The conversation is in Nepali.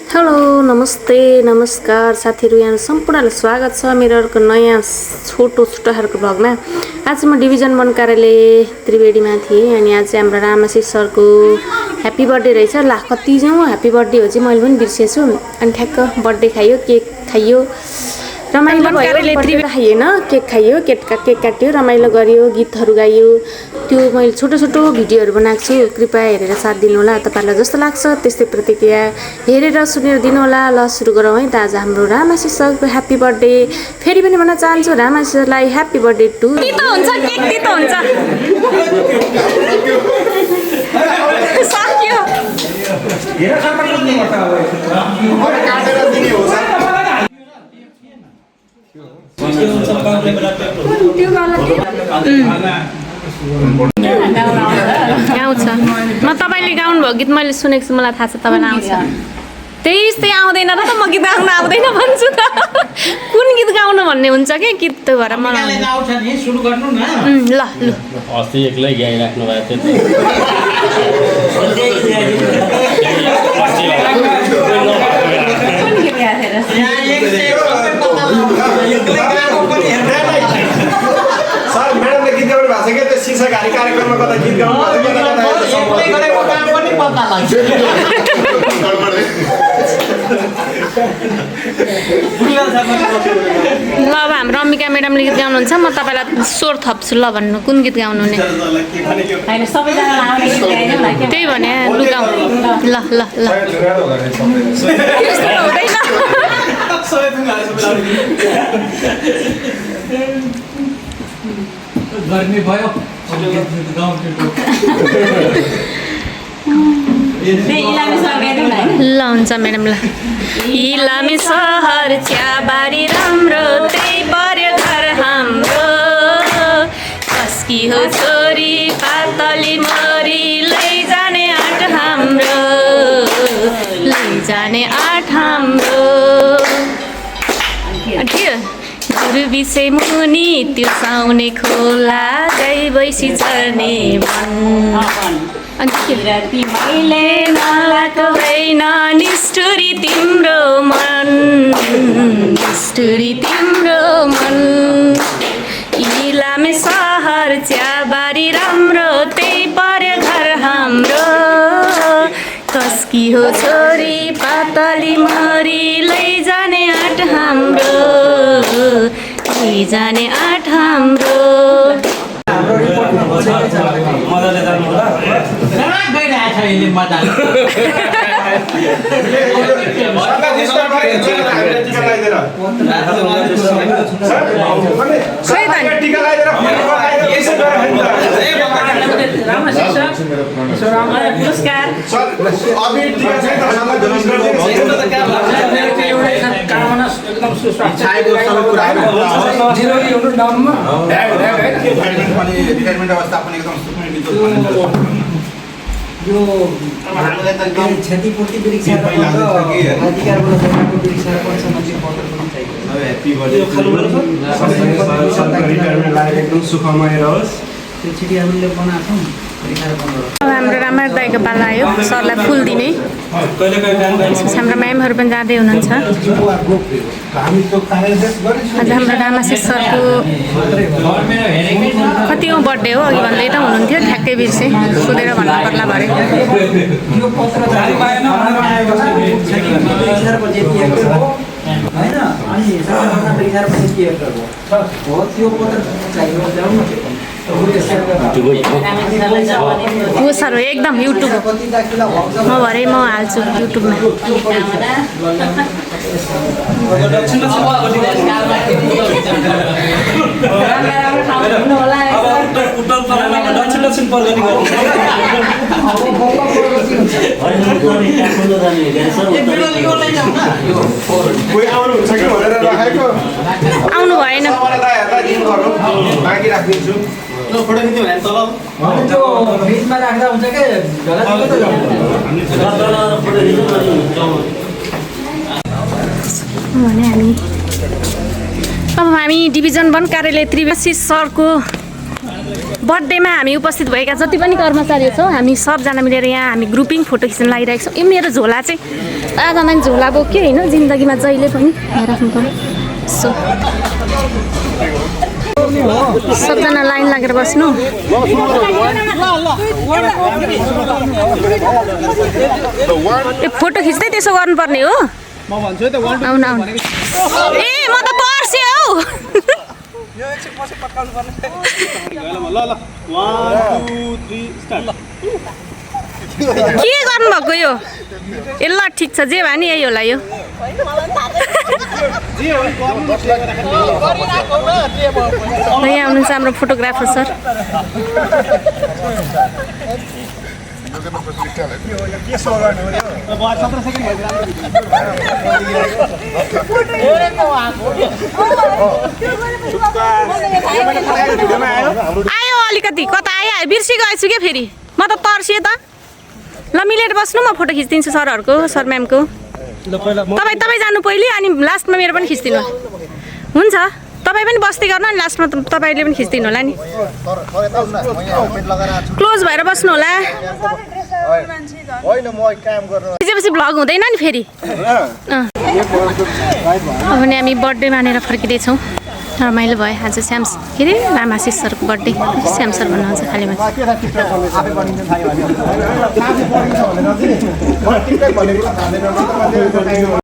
हेलो नमस्ते नमस्कार साथीहरु, यहाँ सम्पूर्णलाई स्वागत छ मेरो अर्को नयाँ छोटो छुट्टाहरुको ब्लगमा। आज म डिभिजन 1 कार्यालय त्रिवेणीमा थिएँ अनि आज चाहिँ हाम्रो रामाशिष सरको ह्यापी बर्थडे रहेछ। ला कति जाउँ ह्यापी बर्थडे हो चाहिँ मैले पनि बिर्सेछु। अनि ठ्याक्क बर्थडे खाइयो, केक खाइयो, रमाइलो भयो। त्रिवेणी खाइएन, केक खाइयो, केक काट्यो, रमाइलो गरियो, गीतहरु गाइयो। त्यो मैले छोटो छोटो भिडियोहरु बनाएको छु, कृपया हेरेर साथ दिनु होला। तपाईहरुलाई जस्तो लाग्छ त्यस्तै प्रतिक्रिया हेरेर सुनेर दिनु होला। ल सुरु गरौँ है त। आज हाम्रो रामाशिष सरको ह्यापी बर्थडे। फेरि पनि भन्न चाहन्छु रामाशिष सरलाई ह्यापी बर्थडे टु। तितो हुन्छ, केक तितो हुन्छ। सक्यो। हेर सबै कुद्नु पर्छ अब। अरे काटेर दिने हो सर। आउँछ। म तपाईले गाउनु भयो गीत मैले सुनेको छु, मलाई थाहा छ तपाईलाई आउँछ। त्यस्तै आउँदैन र त म गीत गाउन आउँदैन भन्छु त। कुन गीत गाउनु भन्ने हुन्छ के गीत त भएर मलाई आउँछ नि। सुरु गर्नु न। ल ल। अस्ति एक्लै गाइराख्नु भएको थियो। सर म्याडमले गीत गाउनु भएको छ के त्यो शिक्षाकारी कार्यक्रममा कता गीत गाउनु एक्लै गरेको काम पनि पत्ता लाग्छ। ल अब हाम्रो अम्बिका म्याडमले गीत गाउनुहुन्छ, म तपाईलाई स्वर थप्छु ल भन्नु कुन गीत गाउनु नि। हैन सबैजनालाई आउने गीत गाइदिउँ न के। त्यही भने लु गाउँ। ल ल ल। त्यस्तो हुँदैन। गर्मी भयो ल हुन्छ म्याडम। ल इलामी सहर चियाबारी राम्रो, त्यही पर्यो घर हाम्रो। कसकी हो छोरी पातली मरी, लैजाने आँट हाम्रो, लैजाने आँट हाम्रो। गुरुबिसे मुनि त्यो साउने खोला, गाई भैँसी चर्ने वन। मैले नलाको होइन निष्ठुरी तिम्रो मन, निष्ठुरी तिम्रो मन। इलामे सहर चियाबारी राम्रो, त्यही पर्यो घर हाम्रो। कसकी हो छोरी पातली मरी, लैजाने आँट हाम्रो, लैजाने आँट हाम्रो। मजाले जानु होला। गइरहेको छ अहिले मजाले। पुरस्कार यो क्षतिपूर्ति वृक्षारोपण र अधिकारबाट जग्गाको वृक्षारोपण सम्बन्धी पत्र पनि चाहिएको छ। एकदम सुखमय रहोस्। त्यो छिटी हामीले बनाएको छौँ। हाम्रो रामायण दाइको पाला आयो, सरलाई फुल दिने। त्यसपछि हाम्रो म्यामहरू पनि जाँदै हुनुहुन्छ। आज हाम्रो रामाशिष सरको कतिौँ बर्थडे हो अघि भन्दै त हुनुहुन्थ्यो, ठ्याक्कै बिर्सेँ, सोधेर भन्नु पर्ला भरे। यो पत्र होइन अनि सबैभन्दा वृक्षारोपण के हो त्यो पत्र चाहियो ल्याउनु। हो सर हो एकदम युट्युब हो। म भरे म हाल्छु युट्युबमा। आउनु भएन। फ्रिजमा राख्दा हुन्छ के भने हामी अब हामी डिभिजन 1 कार्यालय त्रिवेणी सरको बर्थडेमा हामी उपस्थित भएका जति पनि कर्मचारी छौँ हामी सबजना मिलेर यहाँ हामी ग्रुपिङ फोटो खिच्न लागिरहेको छौँ। यो मेरो झोला चाहिँ आजमा झोला बोक्यो होइन जिन्दगीमा जहिले पनि यहाँ राख्नु पर्यो। सो सबजना लाइन लागेर बस्नु। ए फोटो खिच्दै त्यसो गर्नुपर्ने हो। आउन आउन ए म त पर्से हौ। के गर्नुभएको यो ए ल ठिक छ जे भयो नि यही होला यो। यहाँ हुनुहुन्छ हाम्रो फोटोग्राफर सर। आयो अलिकति कता आयो बिर्सिगएछु क्या फेरि म त तर्सिएँ त। ल मिलेर बस्नु म फोटो खिचिदिन्छु सरहरूको सर म्यामको। तपाईँ जानु पहिले अनि लास्टमा मेरो पनि खिचिदिनु हुन्छ। तपाईँ पनि बस्दै गर्नु अनि लास्टमा तपाईँले पनि खिचिदिनु होला नि। क्लोज भएर बस्नु होला। खिचेपछि भ्लग हुँदैन नि फेरि। अब नि हामी बर्थडे मानेर फर्किँदैछौँ। रमाइलो भयो आज श्याम के अरे रामाशिष सरको बर्थडे। श्याम सर भन्नुहुन्छ खाली मान्छे।